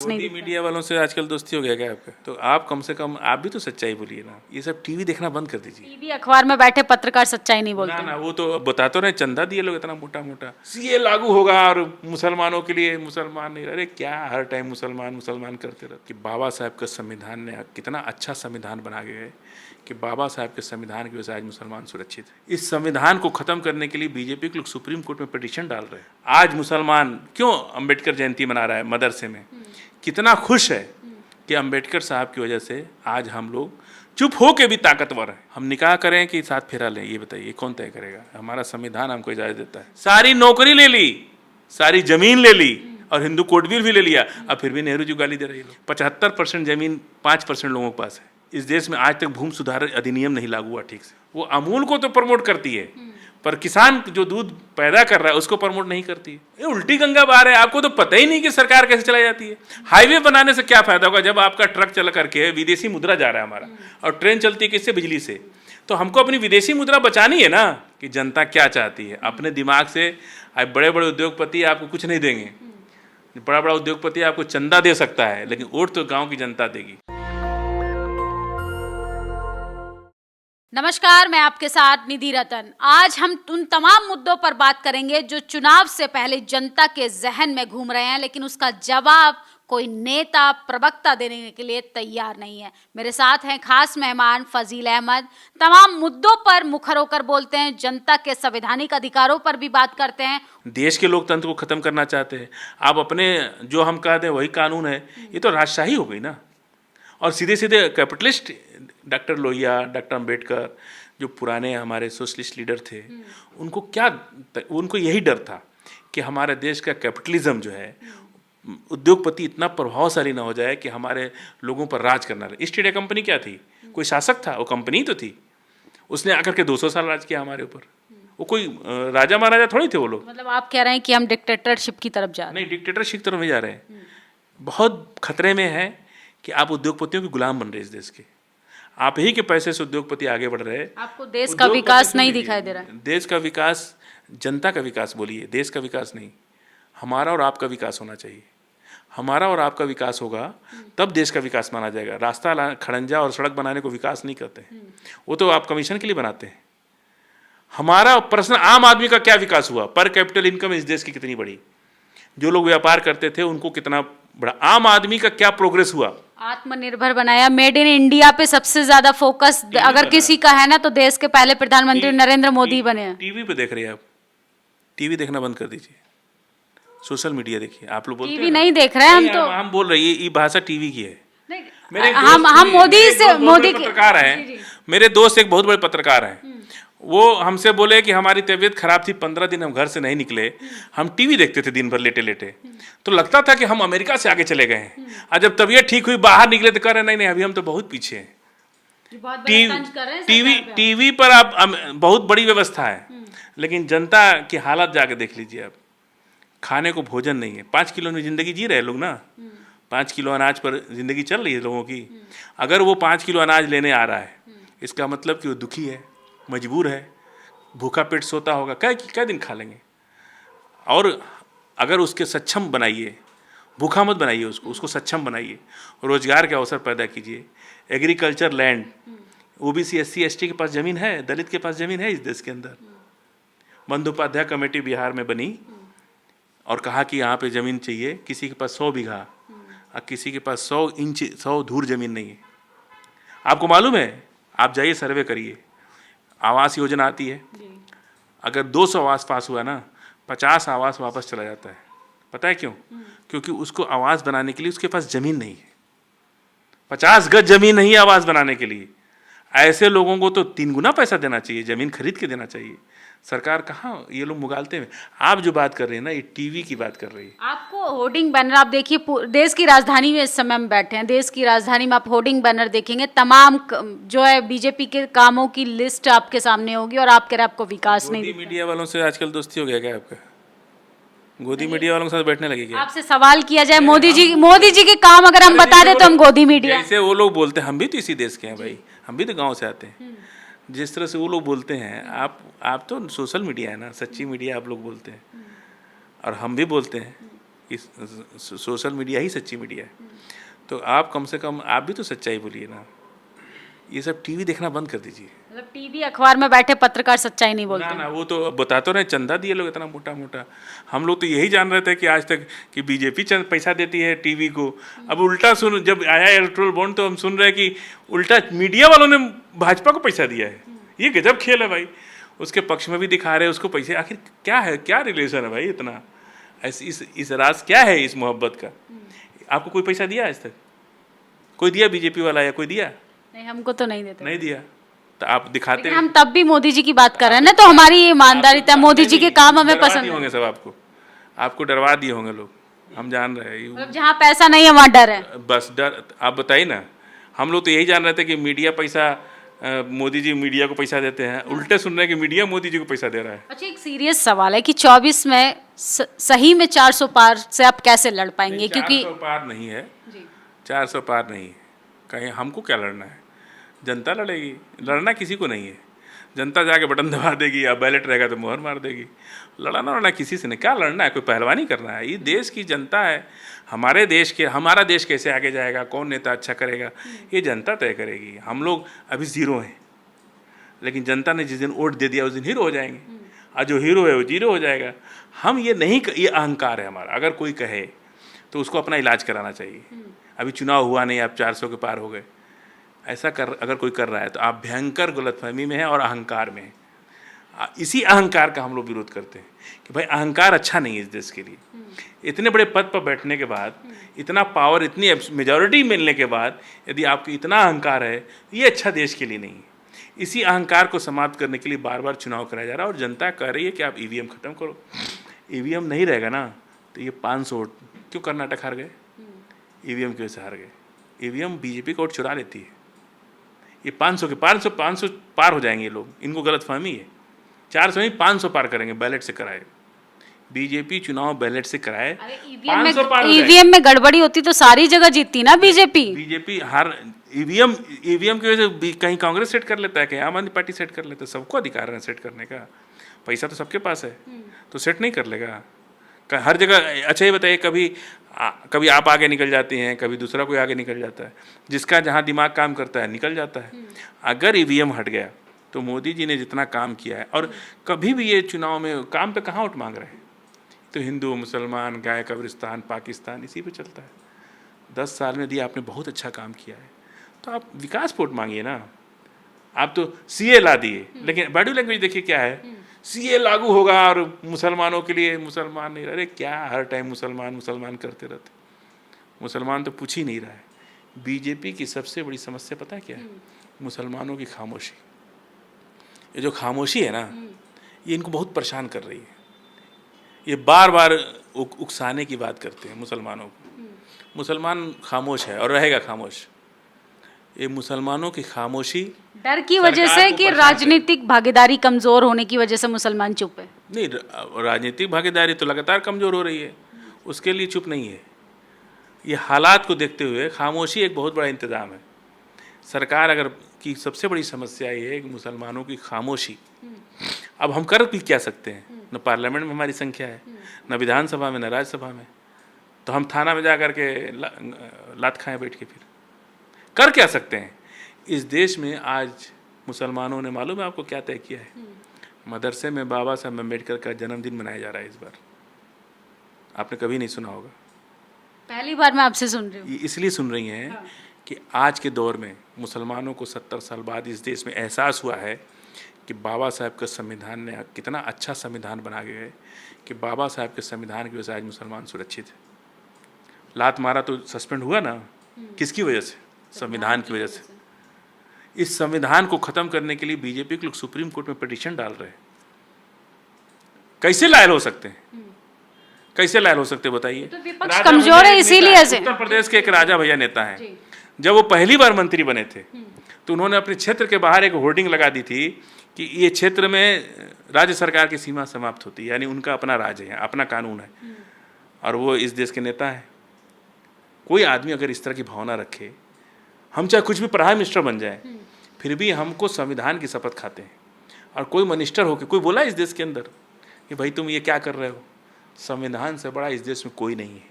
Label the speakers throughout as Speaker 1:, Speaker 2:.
Speaker 1: Modi media वालों से आजकल दोस्ती हो गया क्या आपका? तो आप कम से कम आप भी तो सच्चाई बोलिए ना। ये सब टीवी देखना बंद कर दीजिए।
Speaker 2: टीवी अखबार में बैठे पत्रकार सच्चाई नहीं
Speaker 1: ना
Speaker 2: बोलते।
Speaker 1: ना, वो तो बता तो रहे, चंदा दिए लोग इतना मोटा मोटा, सीए लागू होगा और मुसलमानों के लिए मुसलमान नहीं। अरे क्या हर टाइम मुसलमान मुसलमान करते रहते। कि बाबा साहब का संविधान ने कितना अच्छा संविधान बना के गए कि बाबा साहब के संविधान की वजह से आज मुसलमान सुरक्षित है। इस संविधान को खत्म करने के लिए बीजेपी के लोग सुप्रीम कोर्ट में पिटीशन डाल रहे हैं। आज मुसलमान क्यों अम्बेडकर जयंती मना रहा है मदरसे में, कितना खुश है कि अम्बेडकर साहब की वजह से आज हम लोग चुप हो के भी ताकतवर हैं। हम निकाह करें कि साथ फेरा लें, ये बताइए कौन तय करेगा? हमारा संविधान हमको इजाजत देता है। सारी नौकरी ले ली, सारी जमीन ले ली और हिंदू कोड भी ले लिया, अब फिर भी नेहरू जी गाली दे रही है। 75% जमीन 5% लोगों के पास है। इस देश में आज तक भूमि सुधार अधिनियम नहीं लागू हुआ ठीक से। वो अमूल को तो प्रमोट करती है पर किसान जो दूध पैदा कर रहा है उसको प्रमोट नहीं करती है। ये उल्टी गंगा बहा है। आपको तो पता ही नहीं कि सरकार कैसे चलाई जाती है। हाईवे बनाने से क्या फायदा होगा जब आपका ट्रक चल करके विदेशी मुद्रा जा रहा है हमारा, और ट्रेन चलती है किससे? बिजली से। तो हमको अपनी विदेशी मुद्रा बचानी है ना, कि जनता क्या चाहती है। अपने दिमाग से आज बड़े बड़े उद्योगपति आपको कुछ नहीं देंगे। बड़ा बड़ा उद्योगपति आपको चंदा दे सकता है, लेकिन वोट तो गाँव की जनता देगी।
Speaker 2: नमस्कार, मैं आपके साथ निधि रतन। आज हम उन तमाम मुद्दों पर बात करेंगे जो चुनाव से पहले जनता के जहन में घूम रहे हैं, लेकिन उसका जवाब कोई नेता प्रवक्ता देने के लिए तैयार नहीं है। मेरे साथ हैं खास मेहमान फजील अहमद। तमाम मुद्दों पर मुखर होकर बोलते हैं, जनता के संवैधानिक अधिकारों पर भी बात करते हैं।
Speaker 1: देश के लोकतंत्र को खत्म करना चाहते हैं आप। अपने जो हम कहते हैं वही कानून है, ये तो राजशाही हो गई ना। और सीधे सीधे capitalist doctor Lohia, doctor Ambedkar, जो पुराने हमारे सोशलिस्ट लीडर थे, उनको यही डर था कि हमारे देश का कैपिटलिज्म जो है, उद्योगपति इतना प्रभावशाली ना हो जाए कि हमारे लोगों पर राज करना रहे। ईस्ट इंडिया कंपनी क्या थी? कोई शासक था? वो कंपनी तो थी। उसने आकर के 200 साल राज किया हमारे ऊपर। वो कोई राजा महाराजा थोड़ी थे वो लोग।
Speaker 2: मतलब आप कह रहे हैं कि हम डिक्टेटरशिप की तरफ जा रहे हैं?
Speaker 1: नहीं, डिक्टेटरशिप की तरफ नहीं जा रहे हैं। बहुत खतरे में है कि आप उद्योगपतियों के गुलाम बन रहे हैं इस देश के। आप ही के पैसे से उद्योगपति आगे बढ़ रहे हैं।
Speaker 2: आपको देश का विकास नहीं दिखाई दे रहा है?
Speaker 1: देश का विकास, जनता का विकास बोलिए, देश का विकास नहीं। हमारा और आपका विकास होना चाहिए। हमारा और आपका विकास होगा तब देश का विकास माना जाएगा। रास्ता खड़ंजा और सड़क बनाने को विकास नहीं कहते हैं, वो तो आप कमीशन के लिए बनाते हैं। हमारा प्रश्न, आम आदमी का क्या विकास हुआ? पर कैपिटल इनकम इस देश की कितनी बढ़ी? जो लोग व्यापार करते थे उनको कितना बड़ा? आम आदमी का क्या प्रोग्रेस हुआ?
Speaker 2: आत्मनिर्भर बनाया, मेड इन इंडिया पे सबसे ज्यादा फोकस अगर किसी का है ना तो देश के पहले प्रधानमंत्री नरेंद्र मोदी बने हैं।
Speaker 1: टीवी पे देख रहे हैं आप? टीवी देखना बंद कर दीजिए, सोशल मीडिया देखिए। आप लोग बोलते
Speaker 2: टीवी नहीं देख रहे हैं हम तो।
Speaker 1: हम बोल रहे हैं ये भाषा टीवी की है।
Speaker 2: हम मोदी
Speaker 1: पत्रकार हैं। मेरे दोस्त एक बहुत बड़े पत्रकार हैं। वो हमसे बोले कि हमारी तबीयत खराब थी, 15 दिन हम घर से नहीं निकले, हम टीवी देखते थे दिन भर लेटे लेटे, तो लगता था कि हम अमेरिका से आगे चले गए हैं। और जब तबीयत ठीक हुई, बाहर निकले तो कह रहे नहीं अभी हम तो बहुत पीछे हैं। टीवी पर आप बहुत बड़ी व्यवस्था है, लेकिन जनता की हालत जाके देख लीजिए आप। खाने को भोजन नहीं है। 5 किलो में जिंदगी जी रहे लोग ना। 5 किलो अनाज पर जिंदगी चल रही है लोगों की। अगर वो 5 किलो अनाज लेने आ रहा है, इसका मतलब कि वो दुखी है, मजबूर है, भूखा पेट सोता होगा। क्या दिन खा लेंगे? और अगर उसके सक्षम बनाइए, भूखा मत बनाइए उसको सक्षम बनाइए, रोजगार के अवसर पैदा कीजिए। Agriculture land, OBC SC ST के पास ज़मीन है, दलित के पास ज़मीन है इस देश के अंदर। बंदोपाध्याय कमेटी बिहार में बनी और कहा कि यहाँ पे ज़मीन चाहिए। किसी के पास 100 बीघा और किसी के पास 100 धूर ज़मीन नहीं है। आपको मालूम है? आप जाइए सर्वे करिए। आवास योजना आती है, अगर 200 आवास पास हुआ ना, 50 आवास वापस चला जाता है। पता है क्यों? क्योंकि उसको आवास बनाने के लिए उसके पास ज़मीन नहीं है। 50 गज ज़मीन नहीं है आवास बनाने के लिए। ऐसे लोगों को तो 3 गुना पैसा देना चाहिए, ज़मीन खरीद के देना चाहिए। सरकार कहाँ ये लोग मुगालते हैं। आप जो बात कर रहे हैं ना, ये टीवी की बात कर रही है।
Speaker 2: आपको होर्डिंग बैनर, आप देखिए देश की राजधानी में इस समय हम बैठे हैं, देश की राजधानी में आप होर्डिंग बैनर देखेंगे, तमाम जो है बीजेपी के कामों की लिस्ट आपके सामने होगी, और आप कह रहे हैं आपको विकास नहीं।
Speaker 1: मीडिया वालों से आजकल दोस्ती हो गया क्या आपका? गोदी मीडिया वालों के साथ बैठने लगे क्या?
Speaker 2: आपसे सवाल किया जाए, मोदी जी के काम अगर हम बता दें तो हम गोदी मीडिया।
Speaker 1: जैसे वो लोग बोलते हैं, हम भी तो इसी देश के हैं भाई, हम भी तो गाँव से आते हैं। जिस तरह से वो लोग बोलते हैं, आप तो सोशल मीडिया है ना, सच्ची मीडिया आप लोग बोलते हैं, और हम भी बोलते हैं इस सोशल मीडिया ही सच्ची मीडिया है। तो आप कम से कम आप भी तो सच्चाई बोलिए ना। ये सब टीवी देखना बंद कर दीजिए।
Speaker 2: मतलब टीवी अखबार में बैठे पत्रकार सच्चाई नहीं बोलते।
Speaker 1: ना वो तो बता तो रहे, चंदा दिए लोग इतना मोटा मोटा। हम लोग तो यही जान रहे थे कि आज तक कि बीजेपी चंद पैसा देती है टीवी को। अब उल्टा सुन, जब आया इलेक्ट्रोल बॉन्ड तो हम सुन रहे हैं कि उल्टा मीडिया वालों ने भाजपा को पैसा दिया है। ये गजब खेल है भाई। उसके पक्ष में भी दिखा रहे हैं उसको पैसे। आखिर क्या है, क्या रिलेशन है भाई इतना? इस राज क्या है इस मोहब्बत का? आपको कोई पैसा दिया आज तक? कोई दिया बीजेपी वाला या कोई दिया?
Speaker 2: नहीं, हमको तो नहीं देते।
Speaker 1: नहीं दिया। तो आप दिखाते
Speaker 2: लेकिन हम तब भी मोदी जी की बात कर रहे हैं ना, तो हमारी ये ईमानदारी था। मोदी जी के काम हमें
Speaker 1: डरवा
Speaker 2: पसंद
Speaker 1: दिए
Speaker 2: है।
Speaker 1: होंगे सब आपको डरवा दिए होंगे लोग, हम जान रहे हैं।
Speaker 2: मतलब जहाँ पैसा नहीं है वहाँ डर है।
Speaker 1: बस डर। आप बताइए ना, हम लोग तो यही जान रहे थे कि मीडिया पैसा, मोदी जी मीडिया को पैसा देते हैं। उल्टे सुन रहे हैं कि मीडिया मोदी जी को पैसा दे रहा है।
Speaker 2: अच्छा, एक सीरियस सवाल है कि 24 में सही में 400 पार से आप कैसे लड़ पाएंगे? क्योंकि
Speaker 1: 400 पार नहीं है, 400 पार नहीं है। कहीं हमको क्या लड़ना है? जनता लड़ेगी। लड़ना किसी को नहीं है। जनता जाके बटन दबा देगी, या बैलेट रहेगा तो मुहर मार देगी। लड़ना किसी से नहीं। क्या लड़ना है? कोई पहलवानी करना है? ये देश की जनता है। हमारे देश के, हमारा देश कैसे आगे जाएगा, कौन नेता अच्छा करेगा, ये जनता तय करेगी। हम लोग अभी जीरो हैं, लेकिन जनता ने जिस दिन वोट दे दिया उस दिन हीरो हो जाएंगे, और जो हीरो है वो जीरो हो जाएगा। हम ये नहीं, ये अहंकार है हमारा। अगर कोई कहे तो उसको अपना इलाज कराना चाहिए। अभी चुनाव हुआ नहीं, आप 400 के पार हो गए, ऐसा कर अगर कोई कर रहा है तो आप भयंकर गलतफहमी में है और अहंकार में है। इसी अहंकार का हम लोग विरोध करते हैं कि भाई अहंकार अच्छा नहीं है इस देश के लिए। इतने बड़े पद पर बैठने के बाद, इतना पावर, इतनी मेजॉरिटी मिलने के बाद यदि आपको इतना अहंकार है, ये अच्छा देश के लिए नहीं है। इसी अहंकार को समाप्त करने के लिए बार बार चुनाव कराया जा रहा है, और जनता कह रही है कि आप ईवीएम खत्म करो। ईवीएम नहीं रहेगा ना तो ये 500 वोट क्यों कर्नाटक हार गए? ईवीएम की वजह से हार गए। ईवीएम बीजेपी का वोट चुरा लेती है। ये 500 के 500 पार हो जाएंगे लोग। इनको गलतफहमी है। 400 नहीं, 500 पार करेंगे, बैलेट से कराए। बीजेपी चुनाव बैलेट से कराए, 500 पार हो जाएंगे।
Speaker 2: ईवीएम में गड़बड़ी होती तो सारी जगह जीतती ना बीजेपी।
Speaker 1: हर ईवीएम की वजह से कहीं कांग्रेस सेट कर लेता है, कहीं आम आदमी पार्टी सेट कर लेता है। सबको अधिकार है सेट करने का। पैसा तो सबके पास है, तो सेट नहीं कर लेगा हर जगह। अच्छा ये बताइए, कभी आप आगे निकल जाती हैं, कभी दूसरा कोई आगे निकल जाता है। जिसका जहाँ दिमाग काम करता है निकल जाता है। अगर ईवीएम हट गया तो मोदी जी ने जितना काम किया है, और कभी भी ये चुनाव में काम पे कहाँ वोट मांग रहे हैं? तो हिंदू, मुसलमान, गाय, कब्रिस्तान, पाकिस्तान, इसी पे चलता है। 10 साल में यदि आपने बहुत अच्छा काम किया है तो आप विकास वोट मांगिए ना। आप तो सीए ला दिए, लेकिन बॉडी लैंग्वेज देखिए क्या है। सीए लागू होगा और मुसलमानों के लिए मुसलमान नहीं। अरे क्या हर टाइम मुसलमान करते रहते? मुसलमान तो पूछ ही नहीं रहा है। बीजेपी की सबसे बड़ी समस्या पता है क्या है? मुसलमानों की खामोशी। ये जो खामोशी है ना, ये इनको बहुत परेशान कर रही है। ये बार बार उकसाने की बात करते हैं मुसलमानों को। मुसलमान खामोश है और रहेगा खामोश। ये मुसलमानों की खामोशी
Speaker 2: डर की वजह से कि राजनीतिक भागीदारी कमजोर होने की वजह से मुसलमान चुप है? नहीं,
Speaker 1: राजनीतिक भागीदारी तो लगातार कमजोर हो रही है, उसके लिए चुप नहीं है। ये हालात को देखते हुए खामोशी एक बहुत बड़ा इंतजाम है। सरकार अगर की सबसे बड़ी समस्या ये है कि मुसलमानों की खामोशी। अब हम कर भी क्या सकते हैं? न पार्लियामेंट में हमारी संख्या है, न विधानसभा में, न राज्यसभा में। तो हम थाना में जा कर के लात खाएं बैठ के? फिर कर क्या सकते हैं? इस देश में आज मुसलमानों ने, मालूम है आपको क्या तय किया है? मदरसे में बाबा साहब अम्बेडकर का जन्मदिन मनाया जा रहा है इस बार। आपने कभी नहीं सुना होगा,
Speaker 2: पहली बार मैं आपसे सुन रही हूँ।
Speaker 1: इसलिए सुन रही हैं कि आज के दौर में मुसलमानों को 70 साल बाद इस देश में एहसास हुआ है कि बाबा साहब के संविधान ने कितना अच्छा संविधान बना के गए, कि बाबा साहब के संविधान की वजह से आज मुसलमान सुरक्षित है। लात मारा तो सस्पेंड हुआ ना, किसकी वजह से? संविधान की वजह से। इस संविधान को खत्म करने के लिए बीजेपी के लोग सुप्रीम कोर्ट में पिटीशन डाल रहे हैं। कैसे लायल हो सकते हैं? कैसे लायल हो सकते बताइए?
Speaker 2: तो विपक्ष कमजोर है इसीलिए से।
Speaker 1: उत्तर प्रदेश के एक राजा भैया नेता हैं, जब वो पहली बार मंत्री बने थे तो उन्होंने अपने क्षेत्र के बाहर एक होर्डिंग लगा दी थी कि ये क्षेत्र में राज्य सरकार की सीमा समाप्त होती है, यानी उनका अपना राज्य है, अपना कानून है, और वो इस देश के नेता है। कोई आदमी अगर इस तरह की भावना रखे, हम चाहे कुछ भी प्राइम मिनिस्टर बन जाए, फिर भी हमको संविधान की शपथ खाते हैं। और कोई मिनिस्टर होकर कोई बोला इस देश के अंदर कि भाई तुम ये क्या कर रहे हो? संविधान से बड़ा इस देश में कोई नहीं है।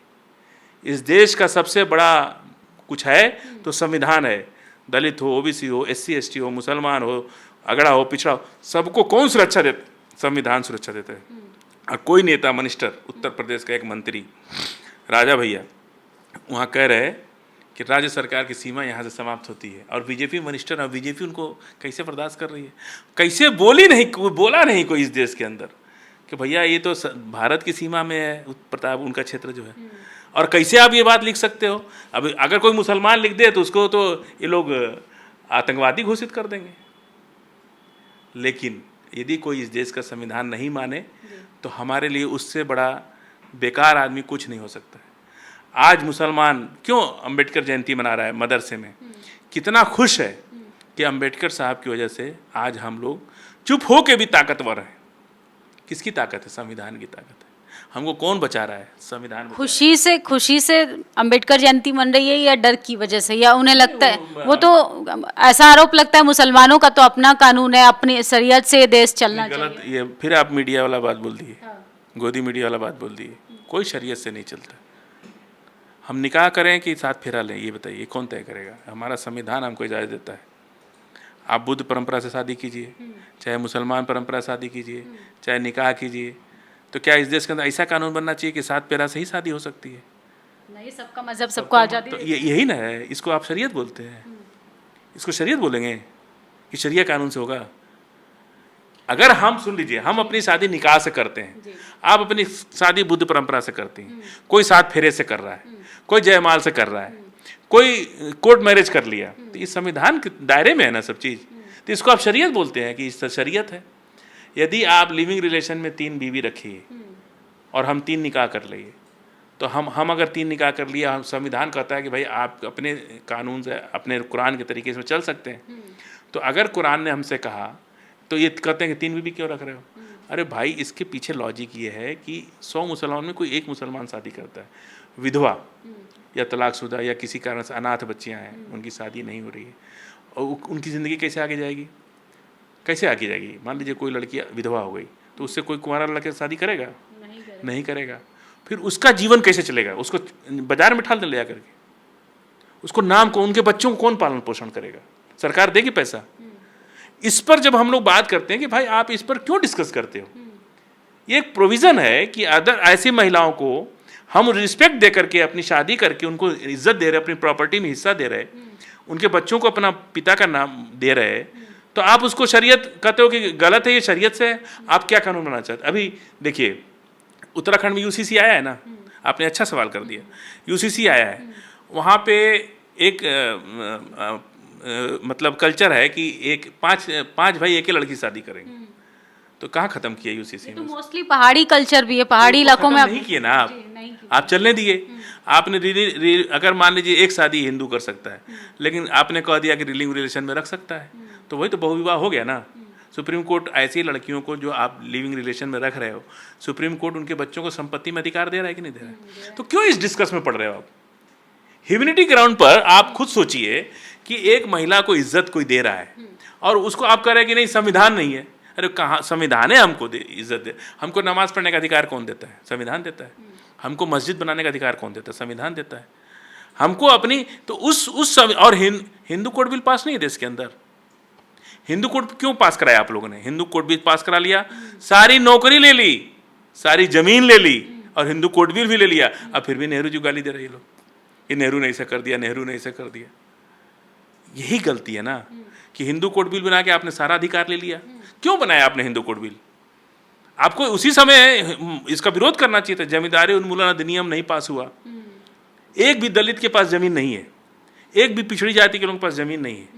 Speaker 1: इस देश का सबसे बड़ा कुछ है तो संविधान है। दलित हो, ओबीसी हो, एससी एसटी हो, मुसलमान हो, अगड़ा हो, पिछड़ा हो, सबको कौन सुरक्षा देता? संविधान सुरक्षा देता है। और कोई नेता मिनिस्टर, उत्तर प्रदेश का एक मंत्री राजा भैया वहाँ कह रहे हैं कि राज्य सरकार की सीमा यहाँ से समाप्त होती है, और बीजेपी मिनिस्टर और बीजेपी उनको कैसे बर्दाश्त कर रही है? कैसे बोला नहीं कोई इस देश के अंदर कि भैया ये तो भारत की सीमा में है प्रताप, उनका क्षेत्र जो है। और कैसे आप ये बात लिख सकते हो? अब अगर कोई मुसलमान लिख दे तो उसको तो ये लोग आतंकवादी घोषित कर देंगे। लेकिन यदि कोई इस देश का संविधान नहीं माने तो हमारे लिए उससे बड़ा बेकार आदमी कुछ नहीं हो सकता है। आज मुसलमान क्यों अंबेडकर जयंती मना रहा है मदरसे में? कितना खुश है कि अंबेडकर साहब की वजह से आज हम लोग चुप हो के भी ताकतवर हैं। किसकी ताकत है? संविधान की ताकत है। हमको कौन बचा रहा है? संविधान।
Speaker 2: खुशी से अंबेडकर जयंती मन रही है या डर की वजह से, या उन्हें लगता है, वो तो ऐसा आरोप लगता है मुसलमानों का तो अपना कानून है, अपनी शरीयत से देश चलना
Speaker 1: गलत। ये फिर आप मीडिया वाला बात बोल दिए, गोदी मीडिया वाला बात बोल दिए। कोई शरीयत से नहीं चलता। हम निकाह करें कि साथ फेरा लें, ये बताइए कौन तय करेगा? हमारा संविधान हमको इजाज़त देता है। आप बुद्ध परंपरा से शादी कीजिए, चाहे मुसलमान परंपरा शादी कीजिए, चाहे निकाह कीजिए, तो क्या इस देश के अंदर ऐसा कानून बनना चाहिए कि सात फेरा से ही शादी हो सकती है?
Speaker 2: नहीं, सबका मजहब सबको आज़ादी।
Speaker 1: तो यही ना है, इसको आप शरीयत बोलते हैं। इसको शरीयत बोलेंगे कि शरिया कानून से होगा? अगर हम, सुन लीजिए, हम अपनी शादी निकाह से करते हैं, आप अपनी शादी बुद्ध परंपरा से करती हैं, कोई सात फेरे से कर रहा है, कोई जयमाल से कर रहा है, कोई कोर्ट मैरिज कर लिया, तो इस संविधान के दायरे में है ना सब चीज़। तो इसको आप शरीयत बोलते हैं कि इस शरीयत है। यदि आप लिविंग रिलेशन में 3 बीवी रखिए और हम 3 निकाह कर लिए, तो हम अगर 3 निकाह कर लिया, हम संविधान कहता है कि भाई आप अपने कानून से, अपने कुरान के तरीके से चल सकते हैं। तो अगर कुरान ने हमसे कहा तो ये कहते हैं कि 3 बीवी क्यों रख रहे हो? अरे भाई, इसके पीछे लॉजिक ये है कि 100 मुसलमान में कोई एक मुसलमान शादी करता है, विधवा या तलाकशुदा या किसी कारण से अनाथ बच्चियां हैं, उनकी शादी नहीं हो रही है, और उनकी ज़िंदगी कैसे आगे जाएगी? कैसे आगे जाएगी? मान लीजिए कोई लड़की विधवा हो गई, तो उससे कोई कुंवारा लड़के शादी करेगा? नहीं करेगा। फिर उसका जीवन कैसे चलेगा? उसको बाजार में ठाल दे ले जाकर के, उसको नाम को, उनके बच्चों को कौन पालन पोषण करेगा? सरकार देगी पैसा? इस पर जब हम लोग बात करते हैं कि भाई आप इस पर क्यों डिस्कस करते हो, ये एक प्रोविज़न है कि अदर ऐसी महिलाओं को हम रिस्पेक्ट दे करके, अपनी शादी करके उनको इज्जत दे रहे, अपनी प्रॉपर्टी में हिस्सा दे रहे, उनके बच्चों को अपना पिता का नाम दे रहे, तो आप उसको शरीयत कहते हो कि गलत है, ये शरीयत से है। आप क्या कानून बनाना चाहते? अभी देखिए, उत्तराखंड में यूसीसी आया है ना, आपने अच्छा सवाल कर दिया। यूसीसी आया है, वहाँ पे एक मतलब कल्चर है कि एक पांच भाई एक ही लड़की शादी करेंगे। तो कहाँ खत्म किया यूसीसी में?
Speaker 2: तो मोस्टली पहाड़ी कल्चर भी है, पहाड़ी इलाकों में
Speaker 1: नहीं किए ना आप चलने दिए। आपने अगर मान लीजिए एक शादी हिंदू कर सकता है, लेकिन आपने कह दिया कि लिविंग रिलेशन में रख सकता है, तो वही तो बहुविवाह हो गया ना। सुप्रीम कोर्ट ऐसी लड़कियों को जो आप लिविंग रिलेशन में रख रहे हो, सुप्रीम कोर्ट उनके बच्चों को संपत्ति में अधिकार दे रहा है कि नहीं दे रहा है? तो क्यों इस डिस्कस में पड़ रहे हो आप? ह्यूमैनिटी ग्राउंड पर आप खुद सोचिए कि एक महिला को इज्जत कोई दे रहा है और उसको आप कह रहे हैं कि नहीं संविधान नहीं है। अरे कहाँ संविधान है? हमको इज्जत दे। हमको नमाज पढ़ने का अधिकार कौन देता है? संविधान देता है। हमको मस्जिद बनाने का अधिकार कौन देता है? संविधान देता है। हमको अपनी तो उस और हिंदू कोड बिल पास नहीं है देश के अंदर। हिंदू कोड क्यों पास कराया आप लोगों ने? हिंदू कोड बिल पास करा लिया, सारी नौकरी ले ली, सारी जमीन ले ली और हिंदू कोड बिल भी ले लिया। अब फिर भी नेहरू जी गाली दे रहे हैं लोग, ये नेहरू ने ऐसा कर दिया, नेहरू ने ऐसा कर दिया। यही गलती है ना कि हिंदू कोड बिल बना के आपने सारा अधिकार ले लिया। क्यों बनाया आपने हिंदू कोड बिल? आपको उसी समय इसका विरोध करना चाहिए था। जमींदारी उन्मूलन अधिनियम नहीं पास हुआ, एक भी दलित के पास जमीन नहीं है, एक भी पिछड़ी जाति के लोगों के पास जमीन नहीं है।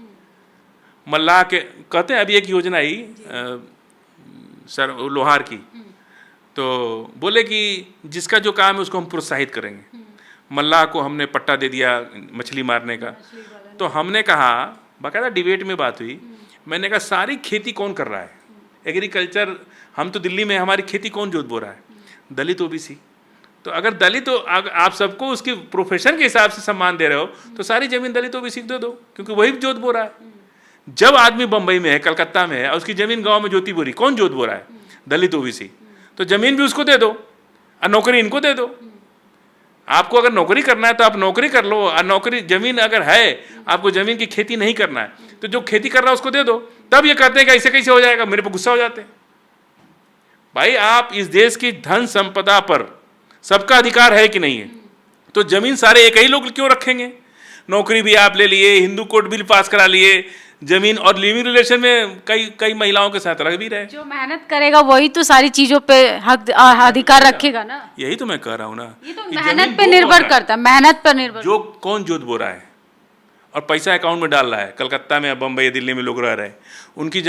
Speaker 1: मल्लाह के कहते हैं अभी एक योजना आई सर लोहार की, तो बोले कि जिसका जो काम है उसको हम प्रोत्साहित करेंगे। मल्लाह को हमने पट्टा दे दिया मछली मारने का। तो हमने कहा, बाकायदा डिबेट में बात हुई, मैंने कहा सारी खेती कौन कर रहा है? एग्रीकल्चर, हम तो दिल्ली में, हमारी खेती कौन जोत बो रहा है? दलित ओबीसी। तो अगर दलित तो आप सबको उसके प्रोफेशन के हिसाब से सम्मान दे रहे हो तो सारी जमीन दलित ओबीसी दे दो, क्योंकि वही जोत बो रहा है। जब आदमी बंबई में है, कलकत्ता में है और उसकी जमीन गांव में जोती बो रही, कौन जोत बो रहा है? दलित ओबीसी। तो जमीन भी उसको दे दो। और नौकरी इनको दे दो। आपको अगर नौकरी करना है तो आप नौकरी कर लो, और नौकरी जमीन अगर है, आपको जमीन की खेती नहीं करना है तो जो खेती कर रहा है उसको दे दो। तब ये कहते हैं कि ऐसे कैसे हो जाएगा, मेरे पे गुस्सा हो जाते हैं। भाई आप इस देश की धन संपदा पर सबका अधिकार है कि नहीं है? तो जमीन सारे एक ही लोग क्यों रखेंगे? नौकरी भी आप ले लिए, हिंदू कोड बिल पास करा लिए, जमीन और लिविंग रिलेशन में कई महिलाओं के साथ रह भी रहे।
Speaker 2: जो मेहनत करेगा वही तो सारी चीजों पे हक अधिकार रखेगा ना।
Speaker 1: यही तो मैं कह रहा हूँ ना,
Speaker 2: ये तो मेहनत पे निर्भर करता है, मेहनत पर निर्भर।
Speaker 1: जो कौन जोत बो रहा है और पैसा अकाउंट में डाल रहा है, कलकत्ता में, बम्बई, दिल्ली में लोग रह रहे हैं, उनकी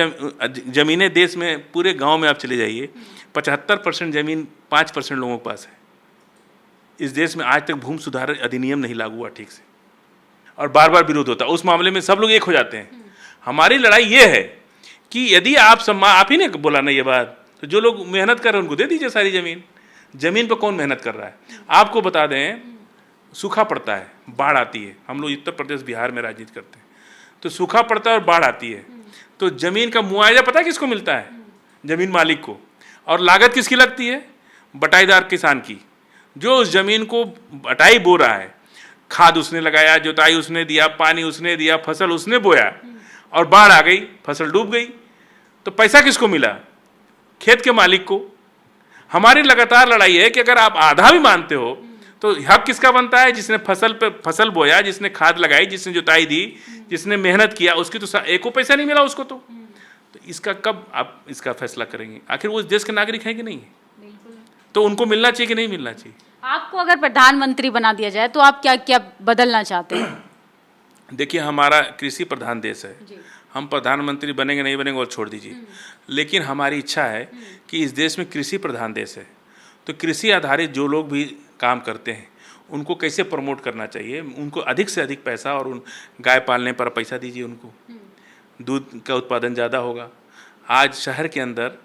Speaker 1: जमीनें देश में पूरे गांव में आप चले जाइए, 75% जमीन 5% लोगों के पास है। इस देश में आज तक भूमि सुधार अधिनियम नहीं लागू हुआ ठीक से, और बार बार विरोध होता है। उस मामले में सब लोग एक हो जाते हैं। हमारी लड़ाई ये है कि यदि आप ही ने बोला ना ये बात, तो जो लोग मेहनत कर रहे हैं उनको दे दीजिए सारी जमीन। जमीन पर कौन मेहनत कर रहा है? आपको बता दें, सूखा पड़ता है, बाढ़ आती है, हम लोग उत्तर प्रदेश बिहार में राजनीति करते हैं, तो सूखा पड़ता है और बाढ़ आती है, तो जमीन का मुआवजा पता है किसको मिलता है? जमीन मालिक को। और लागत किसकी लगती है? बटाईदार किसान की, जो उस जमीन को बटाई बो रहा है। खाद उसने लगाया, जुताई उसने दिया, पानी उसने दिया, फसल उसने बोया, और बाढ़ आ गई, फसल डूब गई, तो पैसा किसको मिला? खेत के मालिक को। हमारी लगातार लड़ाई है कि अगर आप आधा भी मानते हो तो हक किसका बनता है? जिसने फसल बोया, जिसने खाद लगाई, जिसने जुताई दी, जिसने मेहनत किया, उसकी तो एको पैसा नहीं मिला उसको। तो इसका कब आप इसका फैसला करेंगे? आखिर वो इस देश के नागरिक हैं कि नहीं है? तो उनको मिलना चाहिए कि नहीं मिलना चाहिए?
Speaker 2: आपको अगर प्रधानमंत्री बना दिया जाए तो आप क्या क्या बदलना चाहते हैं?
Speaker 1: देखिए, हमारा कृषि प्रधान देश है, हम प्रधानमंत्री बनेंगे नहीं बनेंगे और छोड़ दीजिए, लेकिन हमारी इच्छा है कि इस देश में कृषि प्रधान देश है, तो कृषि आधारित जो लोग भी काम करते हैं उनको कैसे प्रमोट करना चाहिए, उनको अधिक से अधिक पैसा, और उन गाय पालने पर पैसा दीजिए उनको, दूध का उत्पादन ज़्यादा होगा। आज शहर के अंदर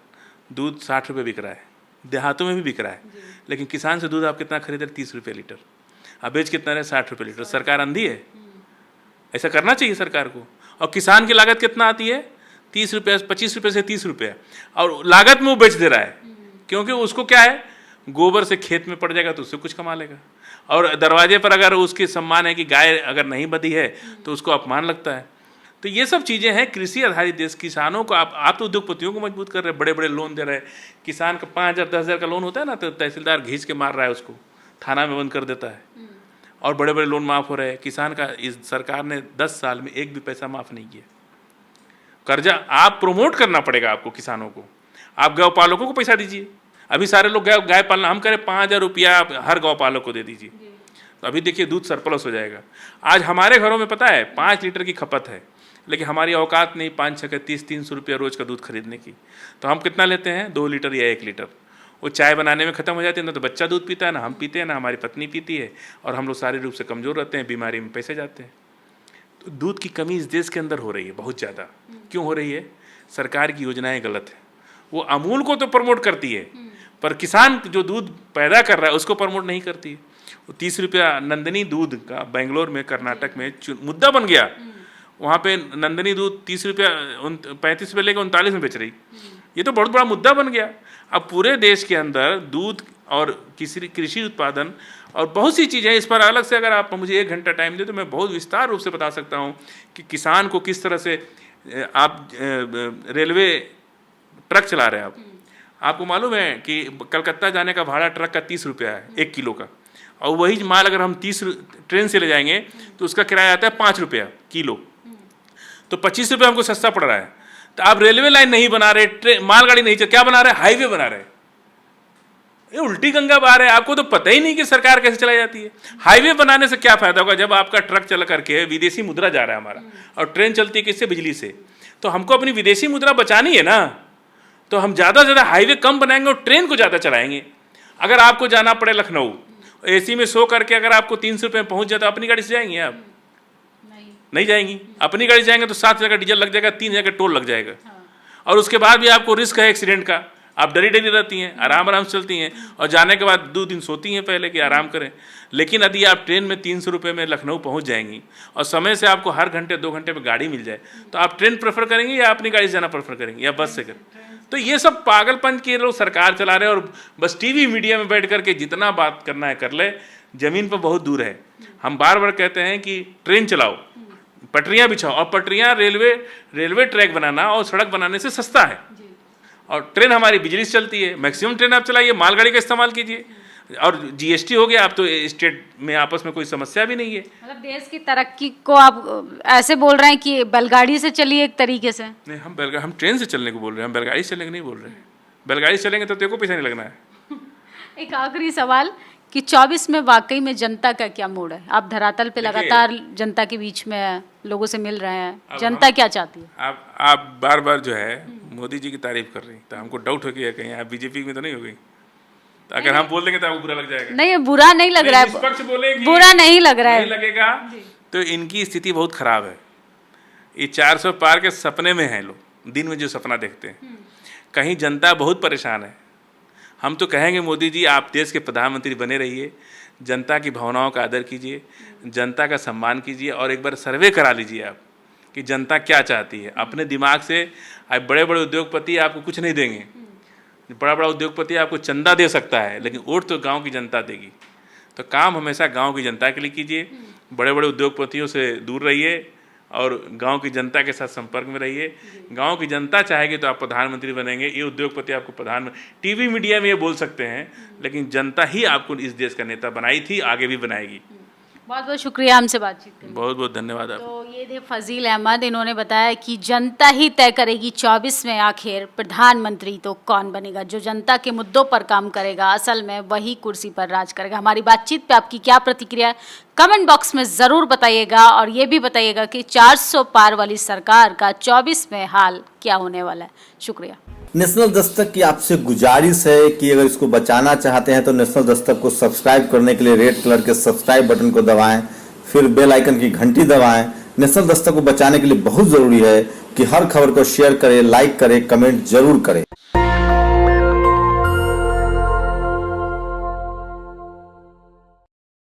Speaker 1: दूध 60 रुपये बिक रहा है, देहातों में भी बिक रहा है, लेकिन किसान से दूध आप कितना खरीद रहे? 30 रुपये लीटर। अब बेच कितना रहे? 60 रुपये लीटर। सरकार अंधी है? ऐसा करना चाहिए सरकार को। और किसान की लागत कितना आती है? 30 रुपये, 25 रुपये से 30 रुपये, और लागत में वो बेच दे रहा है, क्योंकि उसको क्या है, गोबर से खेत में पड़ जाएगा तो उससे कुछ कमा लेगा। और दरवाजे पर अगर उसके सम्मान है कि गाय अगर नहीं बधी है तो उसको अपमान लगता है। तो ये सब चीज़ें हैं। कृषि आधारित देश, किसानों को आप तो उद्योगपतियों को मजबूत कर रहे हैं, बड़े बड़े लोन दे रहे हैं। किसान का 5,000 10,000 का लोन होता है ना, तो तहसीलदार घींच के मार रहा है उसको, थाना में बंद कर देता है, और बड़े बड़े लोन माफ़ हो रहे हैं। किसान का इस सरकार ने 10 साल में एक भी पैसा माफ़ नहीं किया। कर्जा आप प्रमोट करना पड़ेगा आपको, किसानों को। आप गौपालकों को पैसा दीजिए। अभी सारे लोग गाय पालना, हम करें 5,000 रुपया हर गौपालक को दे दीजिए, तो अभी देखिए दूध सरप्लस हो जाएगा। आज हमारे घरों में पता है 5 लीटर की खपत है, लेकिन हमारी औकात नहीं 5-6 के 30-300 रुपया रोज़ का दूध खरीदने की। तो हम कितना लेते हैं? 2 लीटर या 1 लीटर। वो चाय बनाने में ख़त्म हो जाती है, ना तो बच्चा दूध पीता है, ना हम पीते हैं, ना हमारी पत्नी पीती है, और हम लोग शारीरिक रूप से कमज़ोर रहते हैं, बीमारी में पैसे जाते हैं। तो दूध की कमी इस देश के अंदर हो रही है बहुत ज़्यादा। क्यों हो रही है? सरकार की योजनाएं गलत है। वो अमूल को तो प्रमोट करती है, पर किसान जो दूध पैदा कर रहा है उसको प्रमोट नहीं करती है। वो 30 रुपया नंदिनी दूध का बेंगलोर में, कर्नाटक में मुद्दा बन गया। वहाँ पे नंदिनी दूध 30 रुपया 35 रुपये लेकर 39 में बेच रही। ये तो बहुत बड़ा मुद्दा बन गया। अब पूरे देश के अंदर दूध और कृषि उत्पादन और बहुत सी चीज़ें, इस पर अलग से अगर आप मुझे 1 घंटा टाइम दे तो मैं बहुत विस्तार रूप से बता सकता हूँ कि किसान को किस तरह से आप रेलवे ट्रक चला रहे हैं। आपको मालूम है कि कलकत्ता जाने का भाड़ा ट्रक का 30 रुपया है 1 किलो का, और वही माल अगर हम 30 ट्रेन से ले जाएंगे तो उसका किराया आता है 5 रुपया किलो, तो 25 रुपये हमको सस्ता पड़ रहा है। तो आप रेलवे लाइन नहीं बना रहे, मालगाड़ी नहीं चल, क्या बना रहे? हाईवे बना रहे। ये उल्टी गंगा बहा रहे हैं। आपको तो पता ही नहीं कि सरकार कैसे चलाई जाती है। हाईवे बनाने से क्या फायदा होगा जब आपका ट्रक चल करके विदेशी मुद्रा जा रहा है हमारा, और ट्रेन चलती है किससे? बिजली से। तो हमको अपनी विदेशी मुद्रा बचानी है ना, तो हम ज़्यादा से ज़्यादा हाईवे कम बनाएंगे और ट्रेन को ज़्यादा चलाएंगे। अगर आपको जाना पड़े लखनऊ, AC में सो करके अगर आपको 300 रुपये में पहुँच जाए तो अपनी गाड़ी से जाएंगे आप? नहीं जाएंगी। अपनी गाड़ी जाएंगे तो 7,000 का डीजल लग जाएगा, 3,000 का टोल लग जाएगा, और उसके बाद भी आपको रिस्क है एक्सीडेंट का। आप डरी डरी रहती हैं, आराम से चलती हैं, और जाने के बाद 2 दिन सोती हैं पहले कि आराम करें। लेकिन यदि आप ट्रेन में 300 रुपये में लखनऊ पहुंच जाएंगी और समय से आपको हर घंटे 2 घंटे में गाड़ी मिल जाए, तो आप ट्रेन प्रेफर करेंगे या अपनी गाड़ी से जाना प्रेफर करेंगे या बस से करें? तो ये सब पागलपन के लोग सरकार चला रहे हैं और बस टीवी मीडिया में बैठ करके जितना बात करना है कर ले, जमीन पर बहुत दूर है। हम बार बार कहते हैं कि ट्रेन चलाओ, पटरियां बिछाओ, और पटरियां रेलवे ट्रैक बनाना और सड़क बनाने से सस्ता है। और ट्रेन हमारी बिजली से चलती है, मैक्सिमम ट्रेन आप चलाइए, मालगाड़ी का इस्तेमाल कीजिए, और जीएसटी हो गया, आप तो स्टेट में आपस में कोई समस्या भी नहीं है।
Speaker 2: मतलब देश की तरक्की को आप ऐसे बोल रहे हैं कि बैलगाड़ी से चलिए एक तरीके से?
Speaker 1: नहीं, हम ट्रेन से चलने को बोल रहे हैं, हम बैलगाड़ी से चलने को नहीं बोल रहे हैं। बैलगाड़ी से चलेंगे तो तेरे को पैसा नहीं लगना है।
Speaker 2: एक आखिरी सवाल कि 24 में वाकई में जनता का क्या मूड है? आप धरातल पे लगातार जनता के बीच में लोगों से मिल रहे हैं, जनता क्या चाहती है?
Speaker 1: आप बार बार जो है मोदी जी की तारीफ कर रही, तो हमको डाउट हो गया कहीं आप बीजेपी में तो नहीं हो गई। तो अगर हम बोल देंगे तो आपको बुरा लग जाएगा।
Speaker 2: नहीं, बुरा नहीं लग रहा है, बुरा नहीं लग रहा है,
Speaker 1: नहीं लगेगा। तो इनकी स्थिति बहुत खराब है। ये 400 पार के सपने में हैं लोग, दिन में जो सपना देखते हैं। कहीं जनता बहुत परेशान है। हम तो कहेंगे मोदी जी आप देश के प्रधानमंत्री बने रहिए, जनता की भावनाओं का आदर कीजिए, जनता का सम्मान कीजिए, और एक बार सर्वे करा लीजिए आप कि जनता क्या चाहती है। अपने दिमाग से अब बड़े बड़े उद्योगपति आपको कुछ नहीं देंगे। बड़ा बड़ा उद्योगपति आपको चंदा दे सकता है, लेकिन वोट तो गांव की जनता देगी। तो काम हमेशा गांव की जनता के लिए कीजिए, बड़े बड़े उद्योगपतियों से दूर रहिए और गांव की जनता के साथ संपर्क में रहिए। गांव की जनता चाहेगी तो आप प्रधानमंत्री बनेंगे, ये उद्योगपति आपको प्रधानमंत्री टीवी मीडिया में ये बोल सकते हैं, लेकिन जनता ही आपको इस देश का नेता बनाई थी, आगे भी बनाएगी।
Speaker 2: बहुत बहुत शुक्रिया हमसे बातचीत करने।
Speaker 1: बहुत बहुत धन्यवाद आप।
Speaker 2: तो ये थे फजील अहमद, इन्होंने बताया कि जनता ही तय करेगी 24 में आखिर प्रधानमंत्री तो कौन बनेगा। जो जनता के मुद्दों पर काम करेगा असल में वही कुर्सी पर राज करेगा। हमारी बातचीत पे आपकी क्या प्रतिक्रिया है कमेंट बॉक्स में ज़रूर बताइएगा, और ये भी बताइएगा कि 400 पार वाली सरकार का 24 में हाल क्या होने वाला है। शुक्रिया।
Speaker 3: नेशनल दस्तक की आपसे गुजारिश है कि अगर इसको बचाना चाहते हैं तो नेशनल दस्तक को सब्सक्राइब करने के लिए रेड कलर के सब्सक्राइब बटन को दबाएं, फिर बेल आइकन की घंटी दबाएं। नेशनल दस्तक को बचाने के लिए बहुत जरूरी है कि हर खबर को शेयर करें, लाइक करें, कमेंट जरूर करें।